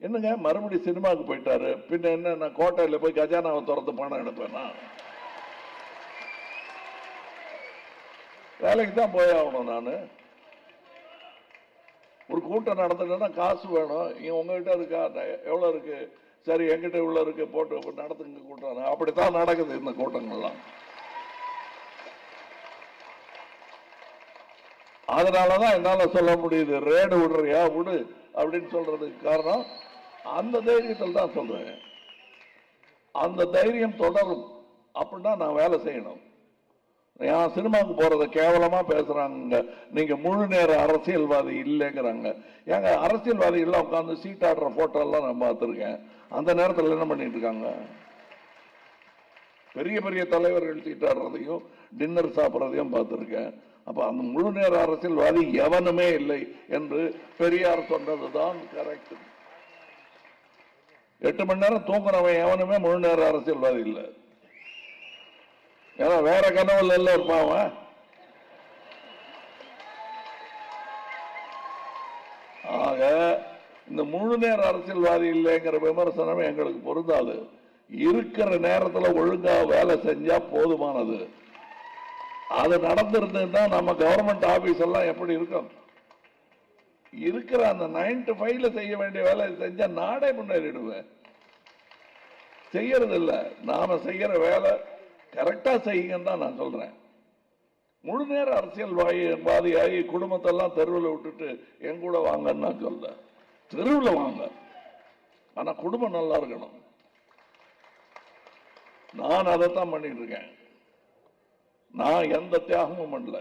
என்னங்க மறுபடியும் சினிமாவுக்கு போயிட்டாரு, பின்ன என்ன நான் கோட்டையில் போய் கஜானாவை திறந்து பணம் எடுப்பேன்னா? வேலைக்கு தான் போய் ஆகணும். நான் ஒரு கூட்டம் நடத்துனா காசு வேணும். உங்ககிட்ட இருக்கா? எவ்வளவு இருக்கு? சரி, என்கிட்ட உள்ள இருக்கு, போட்டு நடத்துங்க கூட்டம். அப்படித்தான் நடக்குது இந்த கூட்டங்கள்லாம். அதனாலதான் என்னால சொல்ல முடியுது, ரேடு விடுறியா விடு அப்படின்னு சொல்றதுக்கு காரணம் அந்த தைரியத்தில் தான் சொல்றேன். அந்த தைரியம் தொடரும் அப்படின்னா நான் வேலை செய்யணும். ஏன் சினிமாவுக்கு போறத கேவலமா பேசுறாங்க. நீங்க முழு நேர அரசியல்வாதி இல்லைங்கிறாங்க. ஏங்க அரசியல்வாதி எல்லாம் உட்காந்து சீட் ஆடுற போட்டோ எல்லாம் நான் பார்த்திருக்கேன். அந்த நேரத்தில் என்ன பண்ணிட்டு இருக்காங்க? பெரிய பெரிய தலைவர்கள் சீட்டாடுறதையும் டின்னர் சாப்பிட்றதையும் பார்த்திருக்கேன். அப்ப அந்த முழு நேர அரசியல்வாதி எவனுமே இல்லை என்று பெரியார் சொன்னதுதான் கரெக்ட். 8 மணி நேரம் தூங்குறவன் எவனுமே முழு நேர அரசியல்வாதி இல்லை. ஏன்னா வேற கனவுல எல்லாம் இருப்பான். ஆக இந்த முழு நேர அரசியல்வாதி இல்லைங்கிற விமர்சனம் எங்களுக்கு பொருந்தாது. இருக்கிற நேரத்தில் ஒழுங்கா வேலை செஞ்சா போதுமானது. அது நடந்திருந்ததுன்னா நம்ம கவர்மெண்ட் ஆபீஸ் எல்லாம் எப்படி இருக்கும்? இருக்கிற அந்த 9 to 5 செய்ய வேண்டிய வேலை செஞ்சா நாடே முன்னேறிடுவேன். செய்யறது இல்லை. நாம செய்யற வேலை கரெக்டா செய்யுங்கன்னு தான் நான் சொல்றேன். முழு நேர அரசியல்வாதியாகி குடும்பத்தெல்லாம் தெருவில் விட்டுட்டு என் கூட வாங்கன்னு நான் சொல்ல. தெருவில் வாங்க, ஆனா குடும்பம் நல்லா இருக்கணும். நான் அதைத்தான் பண்ணிட்டு இருக்கேன். நான் எந்த தியாகமும் பண்ணல.